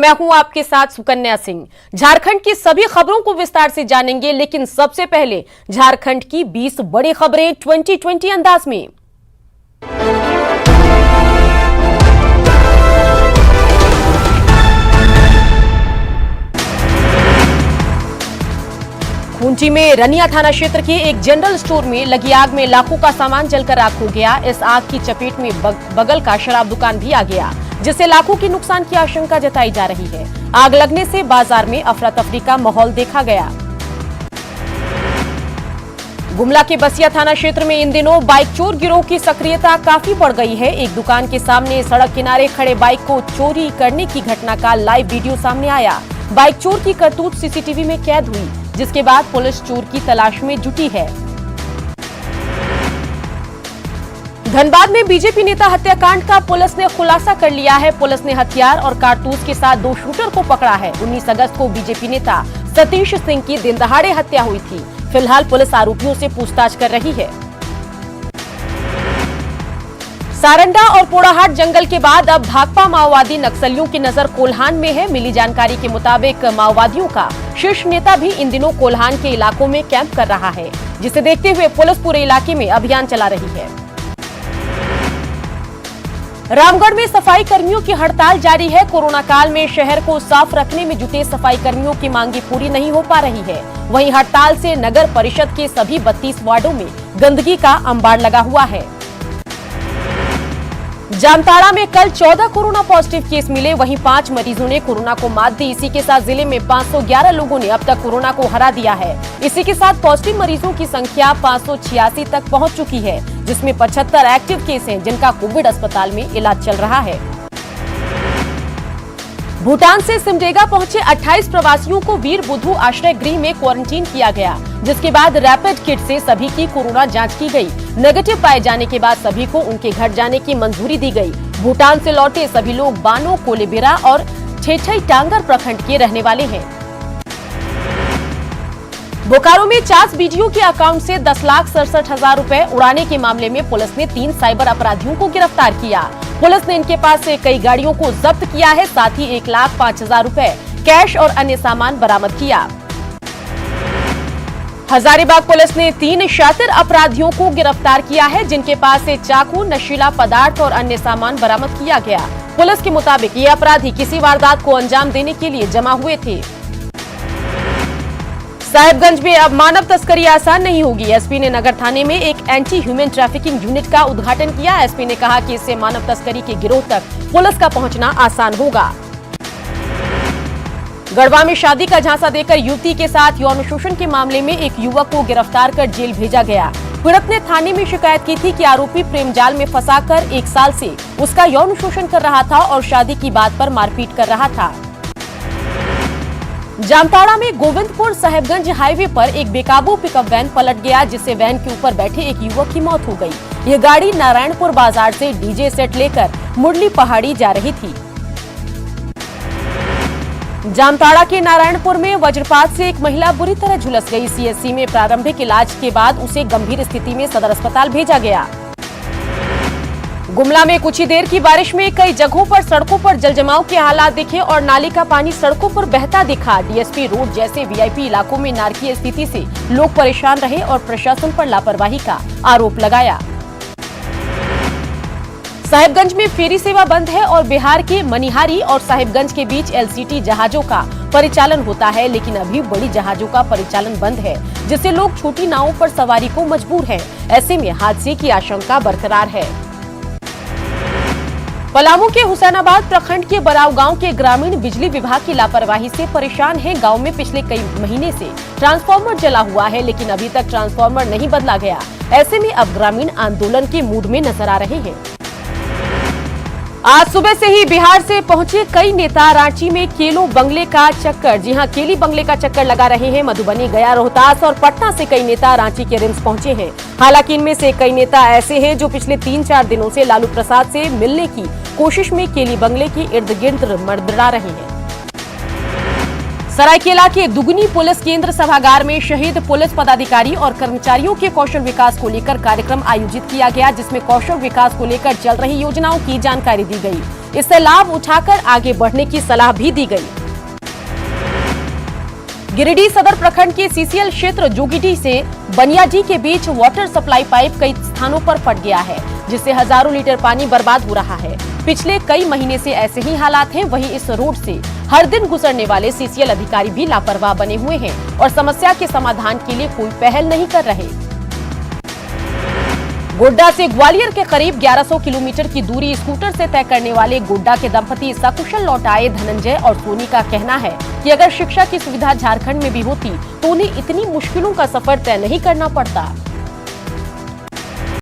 मैं हूं आपके साथ सुकन्या सिंह। झारखंड की सभी खबरों को विस्तार से जानेंगे, लेकिन सबसे पहले झारखंड की 20 बड़ी खबरें 2020 अंदाज में। खूंटी में रनिया थाना क्षेत्र के एक जनरल स्टोर में लगी आग में लाखों का सामान जलकर राख हो गया। इस आग की चपेट में बगल का शराब दुकान भी आ गया, जिससे लाखों के नुकसान की आशंका जताई जा रही है। आग लगने से बाजार में अफरा तफरी का माहौल देखा गया। गुमला के बसिया थाना क्षेत्र में इन दिनों बाइक चोर गिरोह की सक्रियता काफी बढ़ गई है। एक दुकान के सामने सड़क किनारे खड़े बाइक को चोरी करने की घटना का लाइव वीडियो सामने आया। बाइक चोर की करतूत सीसीटीवी में कैद हुई, जिसके बाद पुलिस चोर की तलाश में जुटी है। धनबाद में बीजेपी नेता हत्याकांड का पुलिस ने खुलासा कर लिया है। पुलिस ने हथियार और कारतूस के साथ 2 शूटर को पकड़ा है। 19 अगस्त को बीजेपी नेता सतीश सिंह की दिन दहाड़े हत्या हुई थी। फिलहाल पुलिस आरोपियों से पूछताछ कर रही है। सारंडा और पोड़ाहाट जंगल के बाद अब भाकपा माओवादी नक्सलियों की नजर कोल्हान में है। मिली जानकारी के मुताबिक माओवादियों का शीर्ष नेता भी इन दिनों कोल्हान के इलाकों में कैंप कर रहा है, जिसे देखते हुए पुलिस पूरे इलाके में अभियान चला रही है। रामगढ़ में सफाई कर्मियों की हड़ताल जारी है। कोरोना काल में शहर को साफ रखने में जुटे सफाई कर्मियों की मांगे पूरी नहीं हो पा रही है। वहीं हड़ताल से नगर परिषद के सभी 32 वार्डों में गंदगी का अंबार लगा हुआ है। जामताड़ा में कल 14 कोरोना पॉजिटिव केस मिले, वहीं 5 मरीजों ने कोरोना को मात दी। इसी के साथ जिले में 511 लोगों ने अब तक कोरोना को हरा दिया है। इसी के साथ पॉजिटिव मरीजों की संख्या 586 तक पहुंच चुकी है, जिसमें 75 एक्टिव केस हैं, जिनका कोविड अस्पताल में इलाज चल रहा है। भूटान से सिमडेगा पहुंचे 28 प्रवासियों को वीर बुद्धू आश्रय गृह में क्वारंटीन किया गया, जिसके बाद रैपिड किट से सभी की कोरोना जांच की गई। नेगेटिव पाए जाने के बाद सभी को उनके घर जाने की मंजूरी दी गई। भूटान से लौटे सभी लोग बानो, कोलेबिरा और ठेठई टांगर प्रखंड के रहने वाले हैं। बोकारो में 50 बीडीओ के अकाउंट से 10,67,000 रुपए उड़ाने के मामले में पुलिस ने 3 साइबर अपराधियों को गिरफ्तार किया। पुलिस ने इनके पास से कई गाड़ियों को जब्त किया है, साथ ही 1,05,000 रुपए कैश और अन्य सामान बरामद किया। हजारीबाग पुलिस ने 3 शातिर अपराधियों को गिरफ्तार किया है, जिनके पास से चाकू, नशीला पदार्थ और अन्य सामान बरामद किया गया। पुलिस के मुताबिक ये अपराधी किसी वारदात को अंजाम देने के लिए जमा हुए थे। साहिबगंज में अब मानव तस्करी आसान नहीं होगी। एसपी ने नगर थाने में एक एंटी ह्यूमन ट्रैफिकिंग यूनिट का उद्घाटन किया। एसपी ने कहा कि इससे मानव तस्करी के गिरोह तक पुलिस का पहुंचना आसान होगा। गढ़वा में शादी का झांसा देकर युवती के साथ यौन शोषण के मामले में एक युवक को गिरफ्तार कर जेल भेजा गया। पीड़ित ने थाने में शिकायत की थी कि आरोपी प्रेम जाल में फंसाकर 1 साल से उसका यौन शोषण कर रहा था और शादी की बात पर मारपीट कर रहा था। जामताड़ा में गोविंदपुर साहिबगंज हाईवे पर एक बेकाबू पिकअप वैन पलट गया, जिससे वैन के ऊपर बैठे एक युवक की मौत हो गई। यह गाड़ी नारायणपुर बाजार से डीजे सेट लेकर मुरली पहाड़ी जा रही थी। जामताड़ा के नारायणपुर में वज्रपात से एक महिला बुरी तरह झुलस गई। सीएचसी में प्रारंभिक इलाज के बाद उसे गंभीर स्थिति में सदर अस्पताल भेजा गया। गुमला में कुछ ही देर की बारिश में कई जगहों पर सड़कों पर जलजमाव के हालात दिखे और नाले का पानी सड़कों पर बहता दिखा। डीएसपी रोड जैसे वीआईपी इलाकों में नारकीय स्थिति से लोग परेशान रहे और प्रशासन पर लापरवाही का आरोप लगाया। साहिबगंज में फेरी सेवा बंद है और बिहार के मनिहारी और साहिबगंज के बीच एलसीटी जहाजों का परिचालन होता है, लेकिन अभी बड़ी जहाजों का परिचालन बंद है, जिससे लोग छोटी नावों पर सवारी को मजबूर हैं। ऐसे में हादसे की आशंका बरकरार है। पलामू के हुसैनाबाद प्रखंड के बराव गांव के ग्रामीण बिजली विभाग की लापरवाही से परेशान हैं। गांव में पिछले कई महीने से ट्रांसफार्मर जला हुआ है, लेकिन अभी तक ट्रांसफार्मर नहीं बदला गया। ऐसे में अब ग्रामीण आंदोलन के मूड में नजर आ रहे हैं। आज सुबह से ही बिहार से पहुंचे कई नेता रांची में केलो बंगले का चक्कर, जी हां, केली बंगले का चक्कर लगा रहे हैं। मधुबनी, गया, रोहतास और पटना से कई नेता रांची के रिम्स पहुंचे हैं। हालांकि इनमें से कई नेता ऐसे हैं जो पिछले 3-4 दिनों से लालू प्रसाद से मिलने की कोशिश में केली बंगले की इर्द गिर्द मड़मड़ा रहे हैं। सरायकेला के दुगनी पुलिस केंद्र सभागार में शहीद पुलिस पदाधिकारी और कर्मचारियों के कौशल विकास को लेकर कार्यक्रम आयोजित किया गया, जिसमें कौशल विकास को लेकर चल रही योजनाओं की जानकारी दी गई। इससे लाभ उठाकर आगे बढ़ने की सलाह भी दी गई। गिरिडीह सदर प्रखंड के सीसीएल क्षेत्र जोगीडीह से बनियाडी के बीच वाटर सप्लाई पाइप कई स्थानों पर फट गया है, जिससे हजारों लीटर पानी बर्बाद हो रहा है। पिछले कई महीने से ऐसे ही हालात हैं। वहीं इस रोड से हर दिन गुजरने वाले सीसीएल अधिकारी भी लापरवाह बने हुए हैं और समस्या के समाधान के लिए कोई पहल नहीं कर रहे। गोड्डा से ग्वालियर के करीब 1100 किलोमीटर की दूरी स्कूटर से तय करने वाले गोड्डा के दंपति सकुशल लौट आए धनंजय और सोनी का कहना है कि अगर शिक्षा की सुविधा झारखंड में भी होती तो उन्हें इतनी मुश्किलों का सफर तय नहीं करना पड़ता।